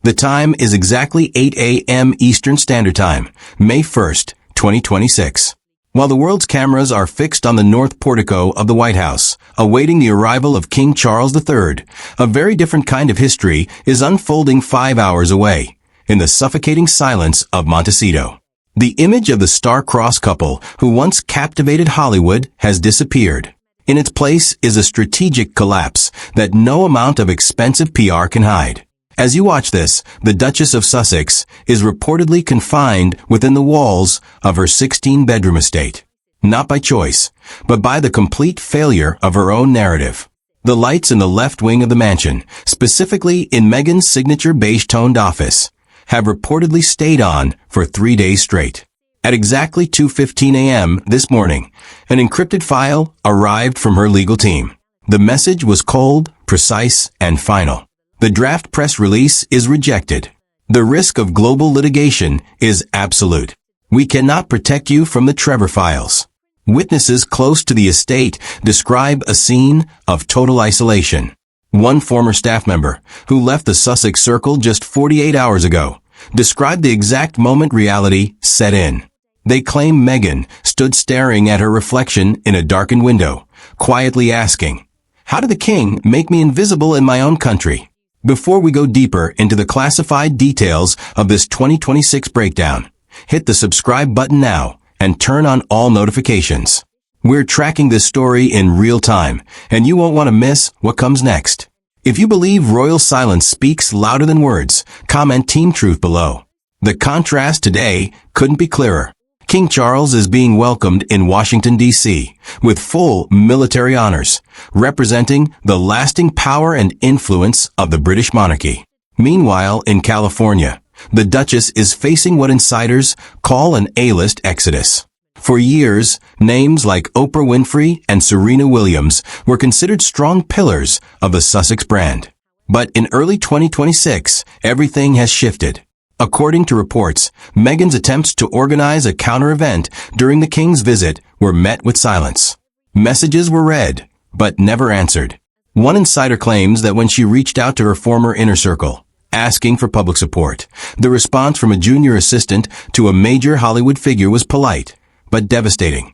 The time is exactly 8 a.m. Eastern Standard Time, May 1st, 2026. While the world's cameras are fixed on the north portico of the White House, awaiting the arrival of King Charles III, a very different kind of history is unfolding 5 hours away, in the suffocating silence of Montecito. The image of the star-crossed couple who once captivated Hollywood has disappeared. In its place is a strategic collapse that no amount of expensive PR can hide. As you watch this, the Duchess of Sussex is reportedly confined within the walls of her 16-bedroom estate. Not by choice, but by the complete failure of her own narrative. The lights in the left wing of the mansion, specifically in Meghan's signature beige-toned office, have reportedly stayed on for 3 days straight. At exactly 2:15 a.m. this morning, an encrypted file arrived from her legal team. The message was cold, precise, and final. The draft press release is rejected. The risk of global litigation is absolute. We cannot protect you from the Trevor files. Witnesses close to the estate describe a scene of total isolation. One former staff member, who left the Sussex Circle just 48 hours ago, described the exact moment reality set in. They claim Meghan stood staring at her reflection in a darkened window, quietly asking, "How did the king make me invisible in my own country?" Before we go deeper into the classified details of this 2026 breakdown, hit the subscribe button now and turn on all notifications. We're tracking this story in real time, and you won't want to miss what comes next. If you believe royal silence speaks louder than words, comment Team Truth below. The contrast today couldn't be clearer. King Charles is being welcomed in Washington, D.C., with full military honors, representing the lasting power and influence of the British monarchy. Meanwhile, in California, the Duchess is facing what insiders call an A-list exodus. For years, names like Oprah Winfrey and Serena Williams were considered strong pillars of the Sussex brand. But in early 2026, everything has shifted. According to reports, Meghan's attempts to organize a counter-event during the king's visit were met with silence. Messages were read, but never answered. One insider claims that when she reached out to her former inner circle, asking for public support, the response from a junior assistant to a major Hollywood figure was polite, but devastating.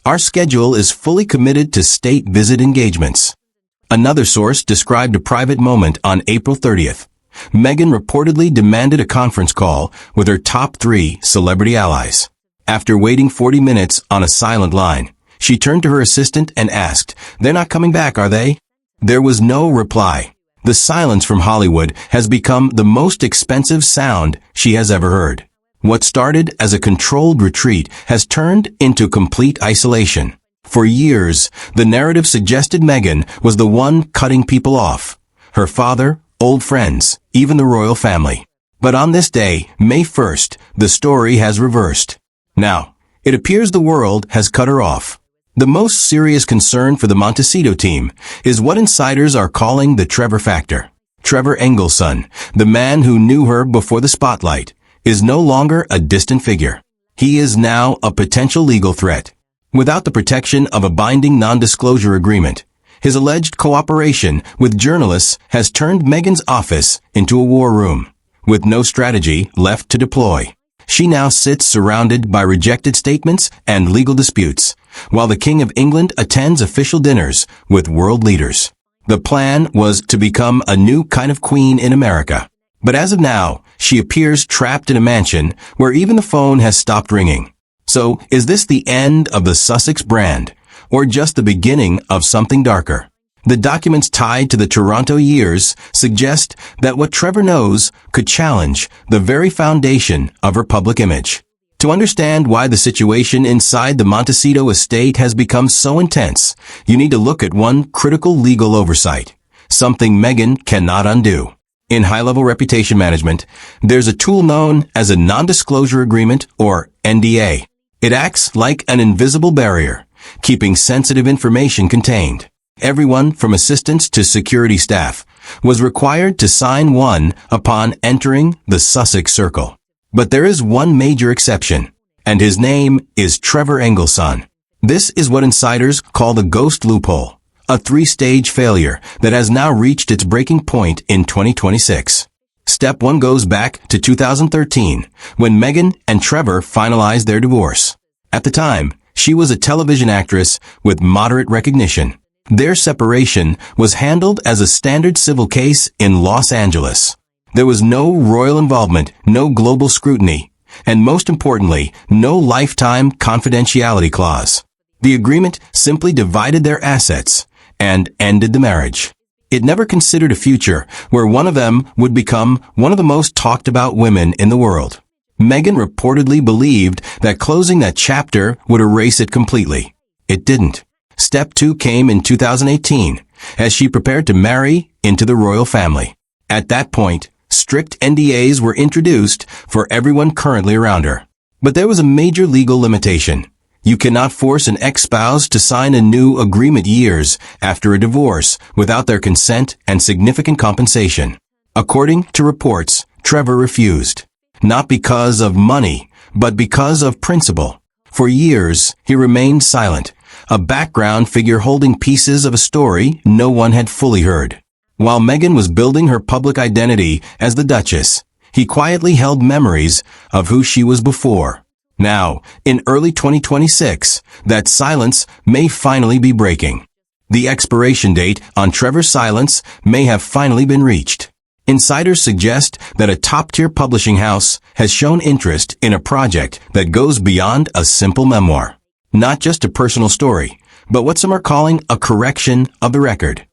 "Our schedule is fully committed to state visit engagements." Another source described a private moment on April 30th. Meghan reportedly demanded a conference call with her top 3 celebrity allies. After waiting 40 minutes on a silent line, she turned to her assistant and asked, "They're not coming back, are they?" There was no reply. The silence from Hollywood has become the most expensive sound she has ever heard. What started as a controlled retreat has turned into complete isolation. For years, the narrative suggested Meghan was the one cutting people off. Her father, old friends, even the royal family. But on this day, May 1st, the story has reversed. Now, it appears the world has cut her off. The most serious concern for the Montecito team is what insiders are calling the Trevor factor. Trevor Engelson, the man who knew her before the spotlight, is no longer a distant figure. He is now a potential legal threat. Without the protection of a binding non-disclosure agreement, his alleged cooperation with journalists has turned Meghan's office into a war room, with no strategy left to deploy. She now sits surrounded by rejected statements and legal disputes, while the King of England attends official dinners with world leaders. The plan was to become a new kind of queen in America. But as of now, she appears trapped in a mansion where even the phone has stopped ringing. So, is this the end of the Sussex brand, or just the beginning of something darker? The documents tied to the Toronto years suggest that what Trevor knows could challenge the very foundation of her public image. To understand why the situation inside the Montecito estate has become so intense, you need to look at one critical legal oversight, something Meghan cannot undo. In high-level reputation management, there's a tool known as a non-disclosure agreement, or NDA. It acts like an invisible barrier, keeping sensitive information contained. Everyone from assistants to security staff was required to sign one upon entering the Sussex Circle. But there is one major exception, and his name is Trevor Engelson. This is what insiders call the ghost loophole, a 3-stage failure that has now reached its breaking point in 2026. Step 1 goes back to 2013, when Meghan and Trevor finalized their divorce. At the time, she was a television actress with moderate recognition. Their separation was handled as a standard civil case in Los Angeles. There was no royal involvement, no global scrutiny, and most importantly, no lifetime confidentiality clause. The agreement simply divided their assets and ended the marriage. It never considered a future where one of them would become one of the most talked about women in the world. Meghan reportedly believed that closing that chapter would erase it completely. It didn't. Step 2 came in 2018, as she prepared to marry into the royal family. At that point, strict NDAs were introduced for everyone currently around her. But there was a major legal limitation. You cannot force an ex-spouse to sign a new agreement years after a divorce without their consent and significant compensation. According to reports, Trevor refused. Not because of money, but because of principle. For years, he remained silent, a background figure holding pieces of a story no one had fully heard. While Meghan was building her public identity as the Duchess, he quietly held memories of who she was before. Now, in early 2026, that silence may finally be breaking. The expiration date on Trevor's silence may have finally been reached. Insiders suggest that a top-tier publishing house has shown interest in a project that goes beyond a simple memoir. Not just a personal story, but what some are calling a correction of the record.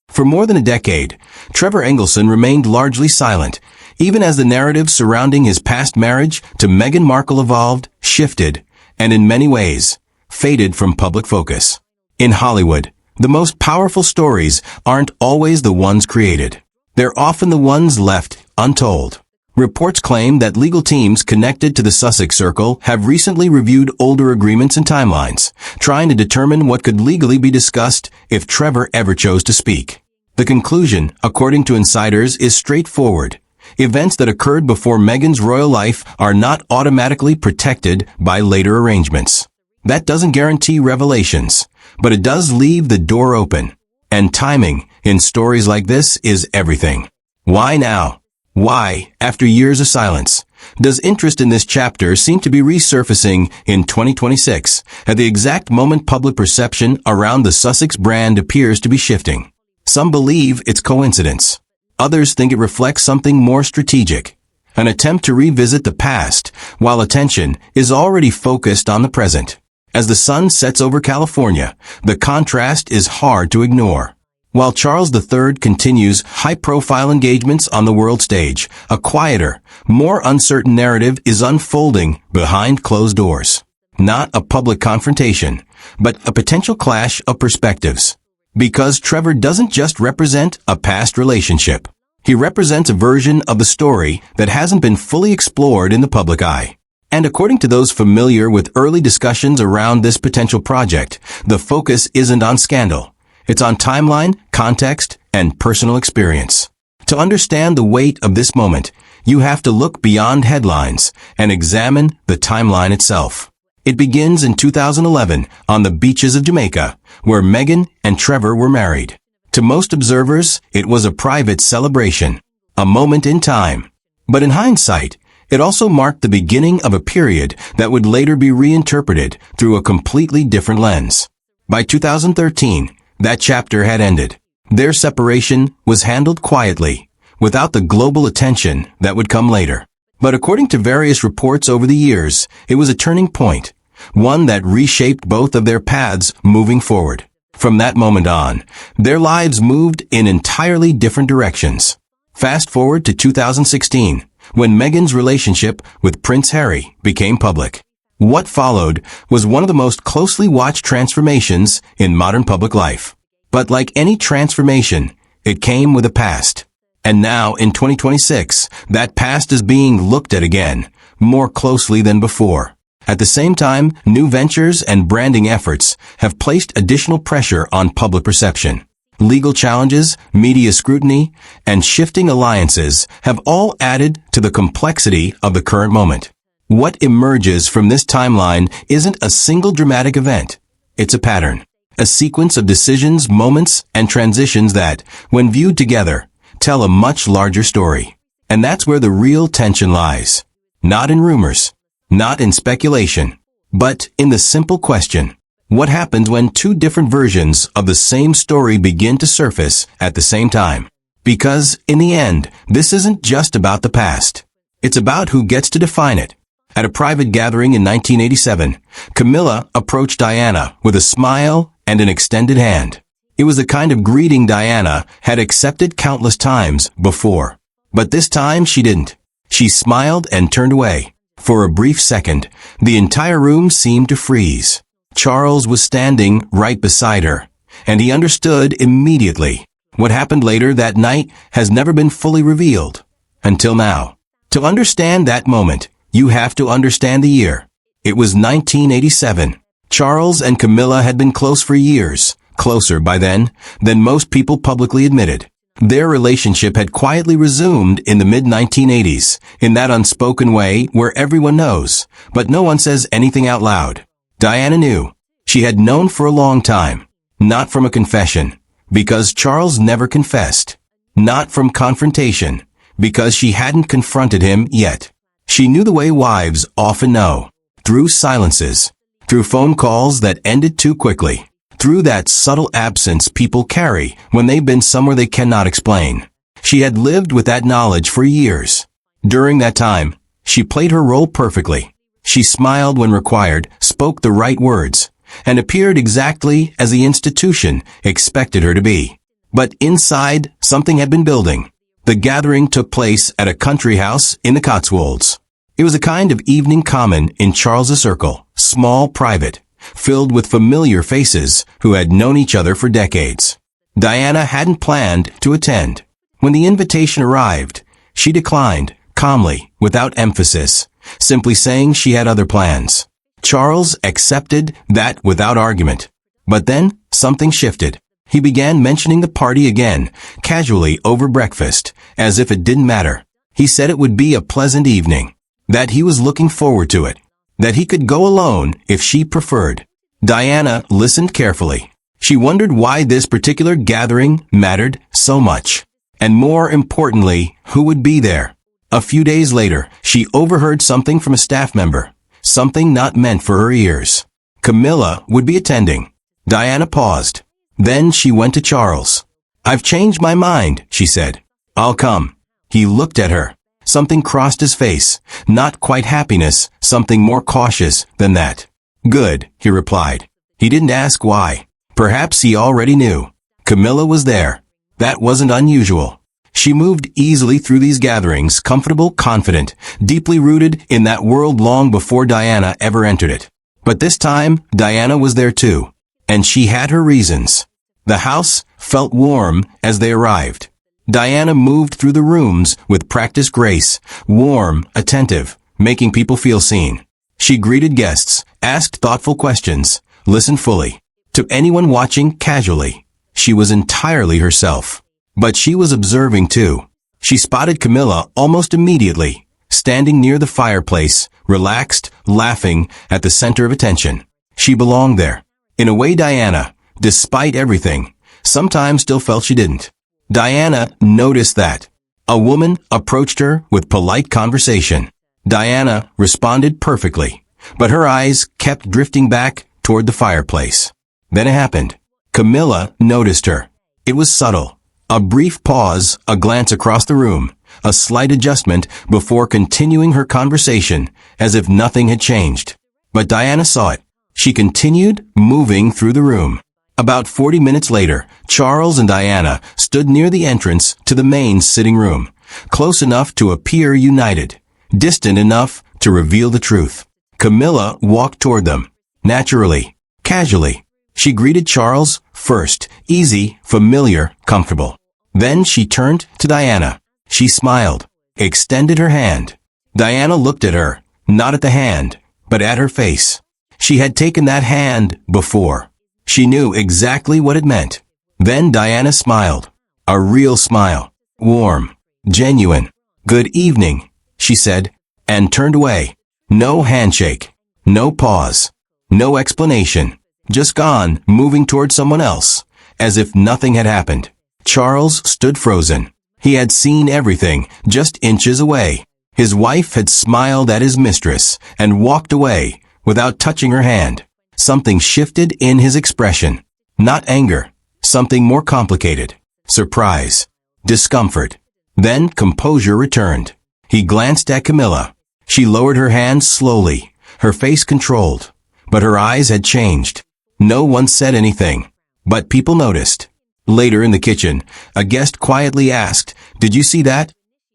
For more than a decade, Trevor Engelson remained largely silent, even as the narrative surrounding his past marriage to Meghan Markle evolved, shifted, and in many ways, faded from public focus. In Hollywood, the most powerful stories aren't always the ones created. They're often the ones left untold. Reports claim that legal teams connected to the Sussex Circle have recently reviewed older agreements and timelines, trying to determine what could legally be discussed if Trevor ever chose to speak. The conclusion, according to insiders, is straightforward. Events that occurred before Meghan's royal life are not automatically protected by later arrangements. That doesn't guarantee revelations, but it does leave the door open. And timing, in stories like this, is everything. Why now? Why, after years of silence, does interest in this chapter seem to be resurfacing in 2026, at the exact moment public perception around the Sussex brand appears to be shifting? Some believe it's coincidence. Others think it reflects something more strategic, an attempt to revisit the past while attention is already focused on the present. As the sun sets over California, the contrast is hard to ignore. While Charles III continues high-profile engagements on the world stage, a quieter, more uncertain narrative is unfolding behind closed doors. Not a public confrontation, but a potential clash of perspectives. Because Trevor doesn't just represent a past relationship. He represents a version of the story that hasn't been fully explored in the public eye. And according to those familiar with early discussions around this potential project, the focus isn't on scandal. It's on timeline, context, and personal experience. To understand the weight of this moment, you have to look beyond headlines and examine the timeline itself. It begins in 2011 on the beaches of Jamaica, where Meghan and Trevor were married. To most observers, it was a private celebration, a moment in time. But in hindsight, it also marked the beginning of a period that would later be reinterpreted through a completely different lens. By 2013, that chapter had ended. Their separation was handled quietly, without the global attention that would come later. But according to various reports over the years, it was a turning point, one that reshaped both of their paths moving forward. From that moment on, their lives moved in entirely different directions. Fast forward to 2016, when Meghan's relationship with Prince Harry became public. What followed was one of the most closely watched transformations in modern public life. But like any transformation, it came with a past. And now, in 2026, that past is being looked at again, more closely than before. At the same time, new ventures and branding efforts have placed additional pressure on public perception. Legal challenges, media scrutiny, and shifting alliances have all added to the complexity of the current moment. What emerges from this timeline isn't a single dramatic event. It's a pattern, a sequence of decisions, moments, and transitions that, when viewed together, tell a much larger story. And that's where the real tension lies. Not in rumors, not in speculation, but in the simple question: what happens when two different versions of the same story begin to surface at the same time? Because, in the end, this isn't just about the past. It's about who gets to define it. At a private gathering in 1987, Camilla approached Diana with a smile and an extended hand. It was the kind of greeting Diana had accepted countless times before. But this time she didn't. She smiled and turned away. For a brief second, the entire room seemed to freeze. Charles was standing right beside her, and he understood immediately. What happened later that night has never been fully revealed. Until now. To understand that moment, you have to understand the year. It was 1987. Charles and Camilla had been close for years, closer by then than most people publicly admitted. Their relationship had quietly resumed in the mid-1980s, in that unspoken way where everyone knows, but no one says anything out loud. Diana knew. She had known for a long time. Not from a confession, because Charles never confessed. Not from confrontation, because she hadn't confronted him yet. She knew the way wives often know. Through silences. Through phone calls that ended too quickly. Through that subtle absence people carry when they've been somewhere they cannot explain. She had lived with that knowledge for years. During that time, she played her role perfectly. She smiled when required, spoke the right words, and appeared exactly as the institution expected her to be. But inside, something had been building. The gathering took place at a country house in the Cotswolds. It was a kind of evening common in Charles's circle, small, private, filled with familiar faces who had known each other for decades. Diana hadn't planned to attend. When the invitation arrived, she declined, calmly, without emphasis, simply saying she had other plans. Charles accepted that without argument. But then, something shifted. He began mentioning the party again, casually over breakfast, as if it didn't matter. He said it would be a pleasant evening, that he was looking forward to it, that he could go alone if she preferred. Diana listened carefully. She wondered why this particular gathering mattered so much. And more importantly, who would be there. A few days later, she overheard something from a staff member, something not meant for her ears. Camilla would be attending. Diana paused. Then she went to Charles. "I've changed my mind," she said. "I'll come." He looked at her. Something crossed his face. Not quite happiness, something more cautious than that. "Good," he replied. He didn't ask why. Perhaps he already knew. Camilla was there. That wasn't unusual. She moved easily through these gatherings, comfortable, confident, deeply rooted in that world long before Diana ever entered it. But this time, Diana was there too. And she had her reasons. The house felt warm as they arrived. Diana moved through the rooms with practiced grace, warm, attentive, making people feel seen. She greeted guests, asked thoughtful questions, listened fully. To anyone watching, casually. She was entirely herself. But she was observing too. She spotted Camilla almost immediately, standing near the fireplace, relaxed, laughing, at the center of attention. She belonged there. In a way Diana, despite everything, sometimes still felt she didn't. Diana noticed that. A woman approached her with polite conversation. Diana responded perfectly, but her eyes kept drifting back toward the fireplace. Then it happened. Camilla noticed her. It was subtle. A brief pause, a glance across the room, a slight adjustment before continuing her conversation as if nothing had changed. But Diana saw it. She continued moving through the room. About 40 minutes later, Charles and Diana stood near the entrance to the main sitting room, close enough to appear united, distant enough to reveal the truth. Camilla walked toward them, naturally, casually. She greeted Charles first, easy, familiar, comfortable. Then she turned to Diana. She smiled, extended her hand. Diana looked at her, not at the hand, but at her face. She had taken that hand before. She knew exactly what it meant. Then Diana smiled. A real smile. Warm. Genuine. "Good evening," she said, and turned away. No handshake. No pause. No explanation. Just gone, moving toward someone else, as if nothing had happened. Charles stood frozen. He had seen everything, just inches away. His wife had smiled at his mistress and walked away without touching her hand. Something shifted in his expression. Not anger. Something more complicated. Surprise. Discomfort. Then composure returned. He glanced at Camilla. She lowered her hands slowly, her face controlled. But her eyes had changed. No one said anything. But people noticed. Later in the kitchen, a guest quietly asked, "Did you see that?"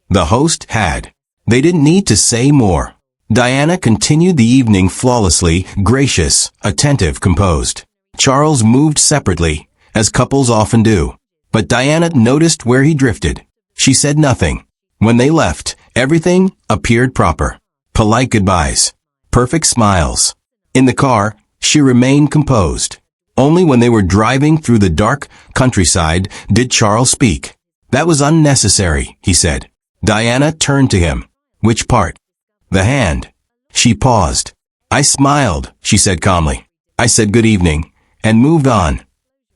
The host had. They didn't need to say more. Diana continued the evening flawlessly, gracious, attentive, composed. Charles moved separately, as couples often do. But Diana noticed where he drifted. She said nothing. When they left, everything appeared proper. Polite goodbyes. Perfect smiles. In the car, she remained composed. Only when they were driving through the dark countryside did Charles speak. "That was unnecessary," he said. Diana turned to him. "Which part?" "The hand." She paused. "I smiled," she said calmly. "I said good evening, and moved on."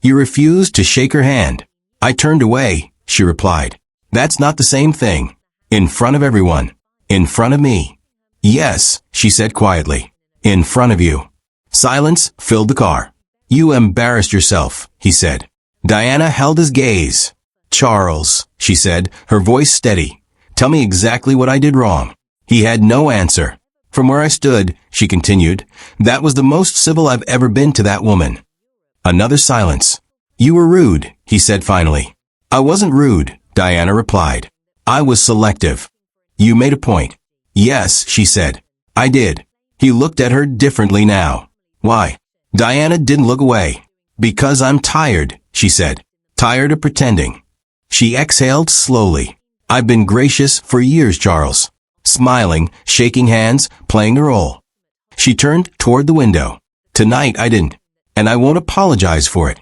"You refused to shake her hand." "I turned away," she replied. "That's not the same thing." "In front of everyone." "In front of me." "Yes," she said quietly. "In front of you." Silence filled the car. "You embarrassed yourself," he said. Diana held his gaze. "Charles," she said, her voice steady, "tell me exactly what I did wrong." He had no answer. "From where I stood," she continued, "that was the most civil I've ever been to that woman." Another silence. "You were rude," he said finally. "I wasn't rude," Diana replied. "I was selective." "You made a point." "Yes," she said. "I did." He looked at her differently now. "Why?" Diana didn't look away. "Because I'm tired," she said. "Tired of pretending." She exhaled slowly. "I've been gracious for years, Charles." Smiling, shaking hands, playing a role. She turned toward the window. "Tonight I didn't. And I won't apologize for it."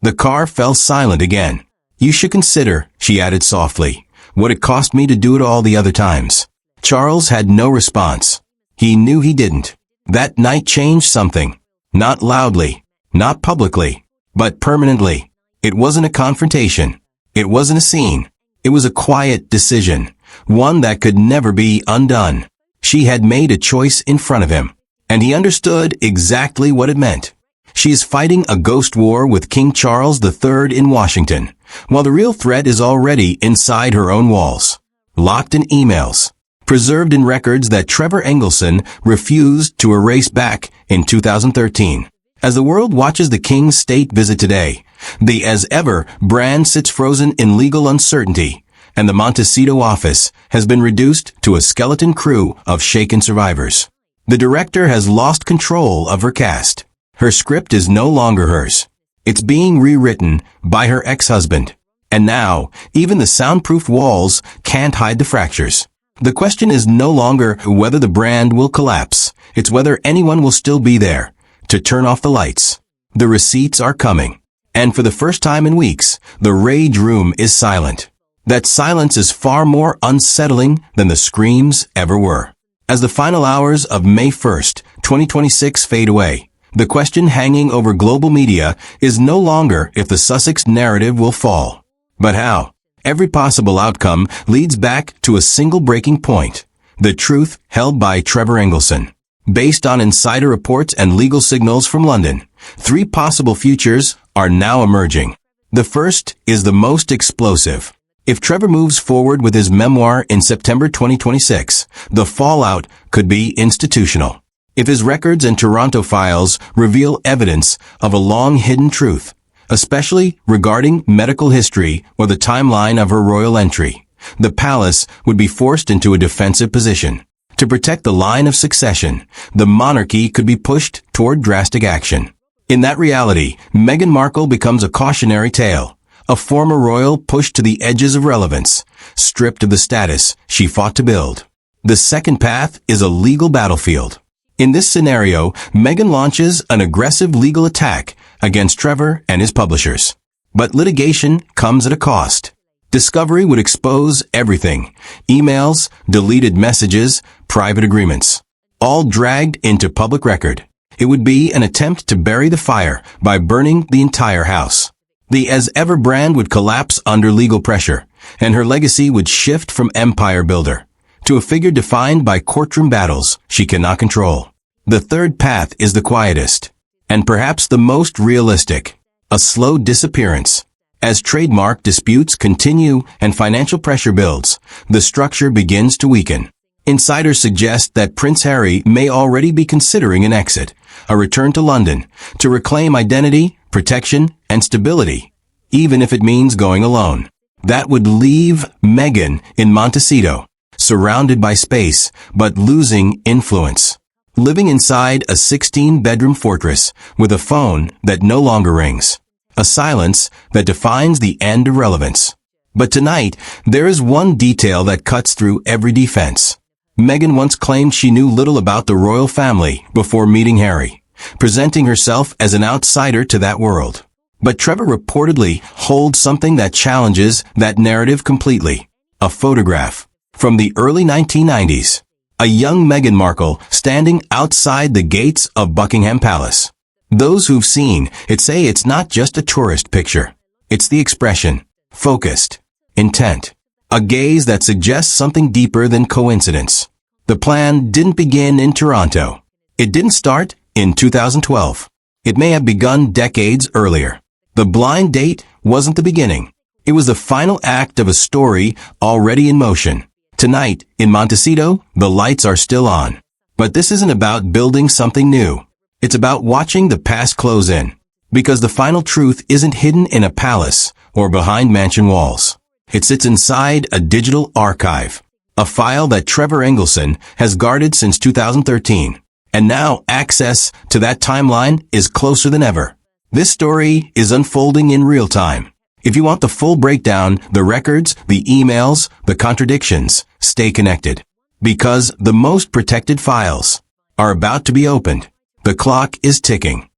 The car fell silent again. "You should consider," she added softly, "what it cost me to do it all the other times." Charles had no response. He knew he didn't. That night changed something. Not loudly, not publicly, but permanently. It wasn't a confrontation. It wasn't a scene. It was a quiet decision, one that could never be undone. She had made a choice in front of him, and he understood exactly what it meant. She is fighting a ghost war with King Charles III in Washington, while the real threat is already inside her own walls, locked in emails, preserved in records that Trevor Engelson refused to erase back in 2013. As the world watches the King's state visit today, the As Ever brand sits frozen in legal uncertainty, and the Montecito office has been reduced to a skeleton crew of shaken survivors. The director has lost control of her cast. Her script is no longer hers. It's being rewritten by her ex-husband. And now, even the soundproof walls can't hide the fractures. The question is no longer whether the brand will collapse. It's whether anyone will still be there to turn off the lights. The receipts are coming. And for the first time in weeks, the rage room is silent. That silence is far more unsettling than the screams ever were. As the final hours of May 1st, 2026 fade away, the question hanging over global media is no longer if the Sussex narrative will fall, but how. Every possible outcome leads back to a single breaking point, the truth held by Trevor Engelson. Based on insider reports and legal signals from London, 3 possible futures are now emerging. The first is the most explosive. If Trevor moves forward with his memoir in September 2026, the fallout could be institutional. If his records and Toronto files reveal evidence of a long-hidden truth, especially regarding medical history or the timeline of her royal entry, the palace would be forced into a defensive position. To protect the line of succession, the monarchy could be pushed toward drastic action. In that reality, Meghan Markle becomes a cautionary tale, a former royal pushed to the edges of relevance, stripped of the status she fought to build. The second path is a legal battlefield. In this scenario, Meghan launches an aggressive legal attack against Trevor and his publishers. But litigation comes at a cost. Discovery would expose everything: emails, deleted messages, private agreements, all dragged into public record. It would be an attempt to bury the fire by burning the entire house. The As Ever brand would collapse under legal pressure, and her legacy would shift from empire builder to a figure defined by courtroom battles she cannot control. The third path is the quietest, and perhaps the most realistic: a slow disappearance. As trademark disputes continue and financial pressure builds, the structure begins to weaken. Insiders suggest that Prince Harry may already be considering an exit, a return to London, to reclaim identity, protection, and stability, even if it means going alone. That would leave Meghan in Montecito, surrounded by space, but losing influence. Living inside a 16-bedroom fortress with a phone that no longer rings. A silence that defines the end of relevance. But tonight, there is one detail that cuts through every defense. Meghan once claimed she knew little about the royal family before meeting Harry, presenting herself as an outsider to that world. But Trevor reportedly holds something that challenges that narrative completely. A photograph from the early 1990s. A young Meghan Markle standing outside the gates of Buckingham Palace. Those who've seen it say it's not just a tourist picture. It's the expression, focused, intent, a gaze that suggests something deeper than coincidence. The plan didn't begin in Toronto. It didn't start in 2012. It may have begun decades earlier. The blind date wasn't the beginning. It was the final act of a story already in motion. Tonight, in Montecito, the lights are still on. But this isn't about building something new. It's about watching the past close in. Because the final truth isn't hidden in a palace or behind mansion walls. It sits inside a digital archive. A file that Trevor Engelson has guarded since 2013. And now access to that timeline is closer than ever. This story is unfolding in real time. If you want the full breakdown, the records, the emails, the contradictions, stay connected. Because the most protected files are about to be opened. The clock is ticking.